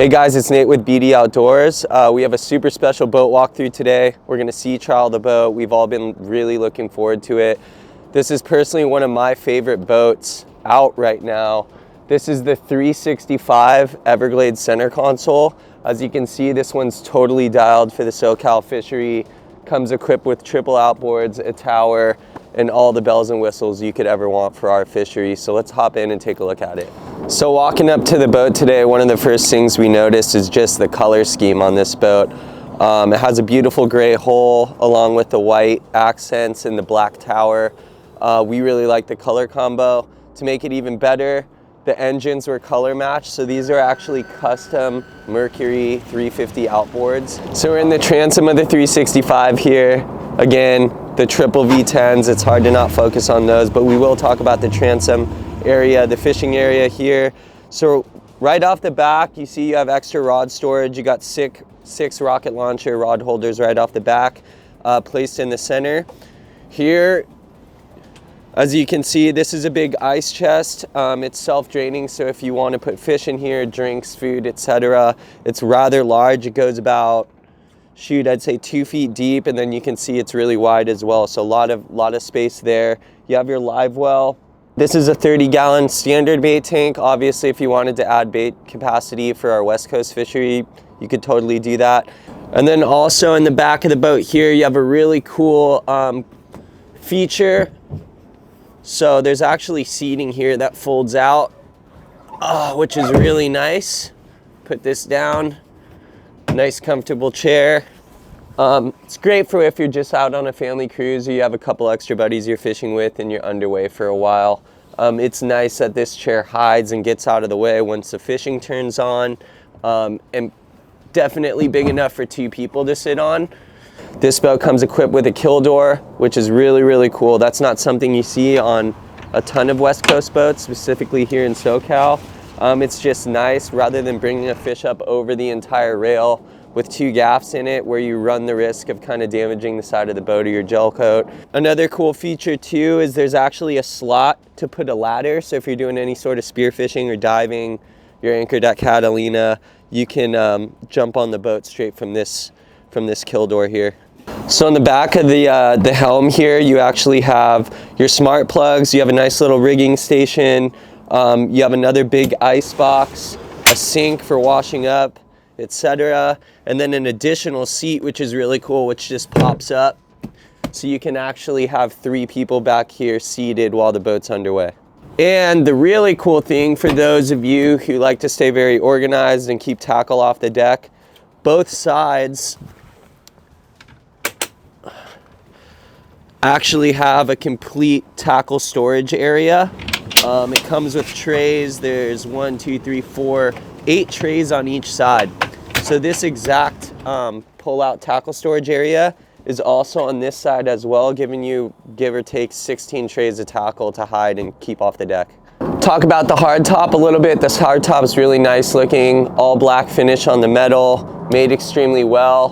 Hey guys, it's Nate with BD Outdoors. We have a super special boat walkthrough today. We're going to sea trial the boat. We've all been really looking forward to it. This is personally one of my favorite boats out right now. This is the 365 Everglades center console. As you can see, this one's totally dialed for the SoCal fishery. Comes equipped with triple outboards, a tower, and all the bells and whistles you could ever want for our fishery. So let's hop in and take a look at it. So walking up to the boat today, one of the first things we noticed is just the color scheme on this boat. It has a beautiful gray hull along with the white accents and the black tower. We really like the color combo. To make it even better, the engines were color matched. So these are actually custom Mercury 350 outboards. So we're in the transom of the 365 here. Again, the triple V10s, it's hard to not focus on those, but we will talk about the transom area, the fishing area here. So right off the back, you see you have extra rod storage. You got six rocket launcher rod holders right off the back, placed in the center. Here, as you can see, this is a big ice chest. It's self-draining, so if you want to put fish in here, drinks, food, etc., it's rather large. It goes about, I'd say 2 feet deep, and then you can see it's really wide as well. So a lot of space there. You have your live well. This is a 30-gallon standard bait tank. Obviously, if you wanted to add bait capacity for our West Coast fishery, you could totally do that. And then also in the back of the boat here, you have a really cool feature. So there's actually seating here that folds out, which is really nice. Put this down. Nice comfortable chair. It's great for if you're just out on a family cruise or you have a couple extra buddies you're fishing with and you're underway for a while. It's nice that this chair hides and gets out of the way once the fishing turns on, and definitely big enough for 2 people to sit on. This boat comes equipped with a kill door, which is really, really cool. That's not something you see on a ton of West Coast boats, specifically here in SoCal. It's just nice, rather than bringing a fish up over the entire rail with 2 gaffs in it where you run the risk of kind of damaging the side of the boat or your gel coat. Another cool feature too is there's actually a slot to put a ladder. So if you're doing any sort of spearfishing or diving, you're anchored at Catalina, you can jump on the boat straight from this kill door here. So in the back of the Helm here, you actually have your smart plugs. You have a nice little rigging station. You have another big ice box, a sink for washing up, etc. And then an additional seat, which is really cool, which just pops up. So you can actually have 3 people back here seated while the boat's underway. And the really cool thing for those of you who like to stay very organized and keep tackle off the deck, both sides actually have a complete tackle storage area. It comes with trays. There's 1, 2, 3, 4, 8 trays on each side. So this exact pull-out tackle storage area is also on this side as well, giving you, give or take, 16 trays of tackle to hide and keep off the deck. Talk about the hardtop a little bit. This hardtop is really nice looking, all black finish on the metal, made extremely well.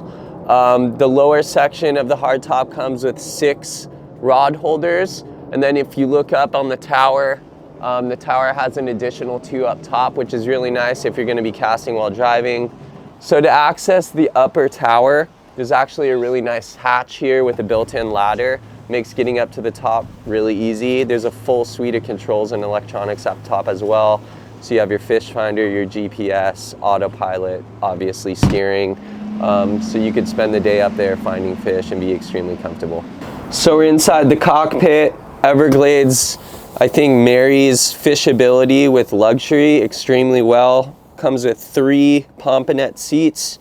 The lower section of the hardtop comes with 6 rod holders, and then if you look up on the tower has an additional 2 up top, which is really nice if you're going to be casting while driving. So to access the upper tower, there's actually a really nice hatch here with a built-in ladder. Makes getting up to the top really easy. There's a full suite of controls and electronics up top as well. So you have your fish finder, your GPS, autopilot, obviously steering. So you could spend the day up there finding fish and be extremely comfortable. So we're inside the cockpit. Everglades, I think, marries fishability with luxury extremely well. Comes with 3 pomponette seats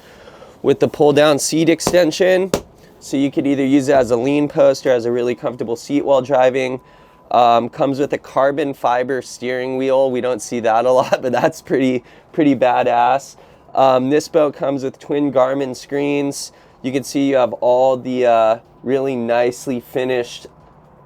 with the pull-down seat extension. So you could either use it as a lean post or as a really comfortable seat while driving. Comes with a carbon fiber steering wheel. We don't see that a lot, but that's pretty badass. This boat comes with twin Garmin screens. You can see you have all the really nicely finished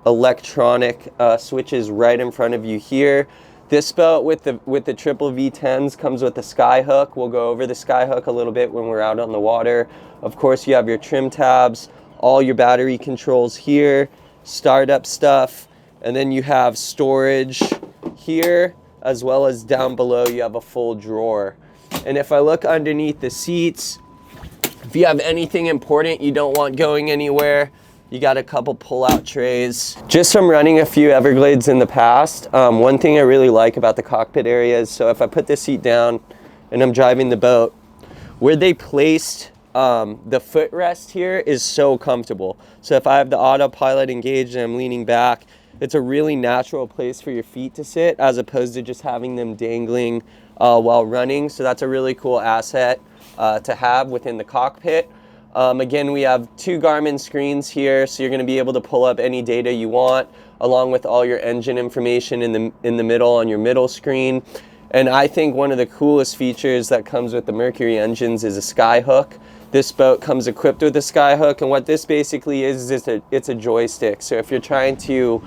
electronic switches right in front of you here. This boat with the triple V10s comes with the Skyhook. We'll go over the Skyhook a little bit when we're out on the water. Of course, you have your trim tabs, all your battery controls here, startup stuff, and then you have storage here, as well as down below you have a full drawer. And if I look underneath the seats, if you have anything important you don't want going anywhere, you got a couple pull-out trays. Just from running a few Everglades in the past, one thing I really like about the cockpit area is, so if I put this seat down and I'm driving the boat, where they placed the footrest here is so comfortable. So if I have the autopilot engaged and I'm leaning back, it's a really natural place for your feet to sit, as opposed to just having them dangling while running. So that's a really cool asset to have within the cockpit. Again, we have 2 Garmin screens here, so you're going to be able to pull up any data you want, along with all your engine information in the middle on your middle screen. And I think one of the coolest features that comes with the Mercury engines is a Skyhook. This boat comes equipped with a Skyhook, and what this basically is it's a joystick. So if you're trying to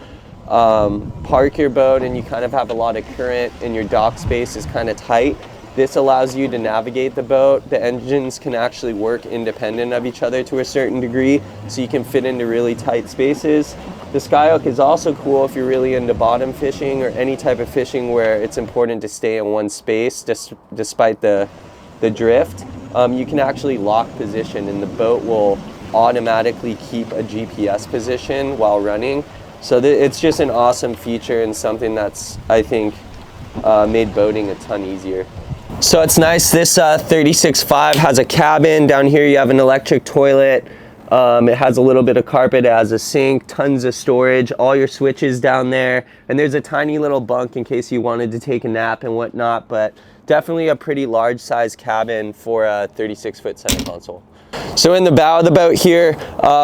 park your boat and you kind of have a lot of current and your dock space is kind of tight, this allows you to navigate the boat. The engines can actually work independent of each other to a certain degree, so you can fit into really tight spaces. The Skyhook is also cool if you're really into bottom fishing or any type of fishing where it's important to stay in one space despite the drift. You can actually lock position and the boat will automatically keep a GPS position while running. So it's just an awesome feature and something that's, I think, made boating a ton easier. So it's nice, this 36.5 has a cabin. Down here you have an electric toilet. It has a little bit of carpet, it has a sink, tons of storage, all your switches down there. And there's a tiny little bunk in case you wanted to take a nap and whatnot, but definitely a pretty large size cabin for a 36-foot center console. So in the bow of the boat here,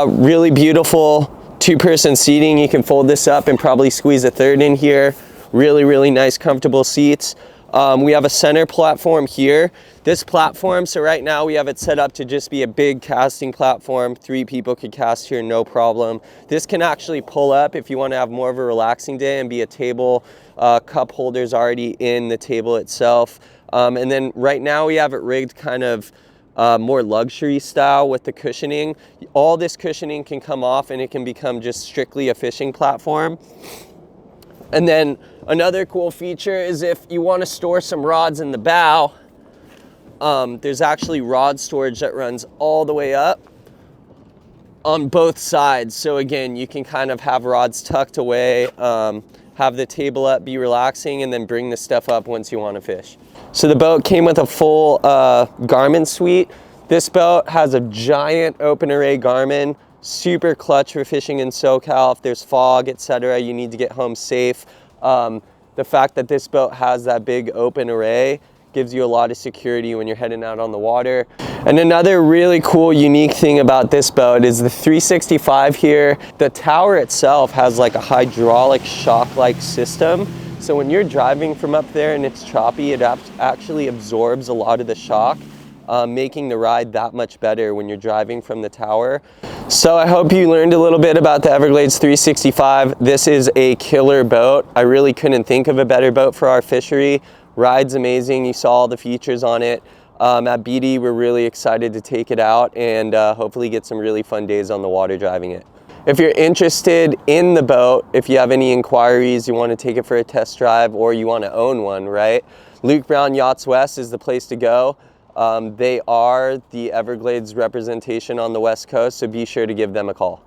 really beautiful 2-person seating. You can fold this up and probably squeeze a third in here. Really, really nice, comfortable seats. We have a center platform here. This platform, so right now we have it set up to just be a big casting platform. 3 people could cast here, no problem. This can actually pull up if you want to have more of a relaxing day and be a table. Cup holders already in the table itself. And then right now we have it rigged kind of more luxury style with the cushioning. All this cushioning can come off and it can become just strictly a fishing platform. And then another cool feature is if you want to store some rods in the bow, there's actually rod storage that runs all the way up on both sides. So again, you can kind of have rods tucked away, have the table up, be relaxing, and then bring the stuff up once you want to fish. So the boat came with a full Garmin suite. This boat has a giant open array Garmin, super clutch for fishing in SoCal. If there's fog, etc., you need to get home safe. The fact that this boat has that big open array gives you a lot of security when you're heading out on the water. And another really cool, unique thing about this boat is the 365 here. The tower itself has like a hydraulic shock-like system. So when you're driving from up there and it's choppy, it actually absorbs a lot of the shock, making the ride that much better when you're driving from the tower. So I hope you learned a little bit about the Everglades 365. This is a killer boat. I really couldn't think of a better boat for our fishery. Ride's amazing. You saw all the features on it. At BD, we're really excited to take it out and hopefully get some really fun days on the water driving it. If you're interested in the boat, if you have any inquiries, you want to take it for a test drive or you want to own one, right? Luke Brown Yachts West is the place to go. They are the Everglades representation on the West Coast, so be sure to give them a call.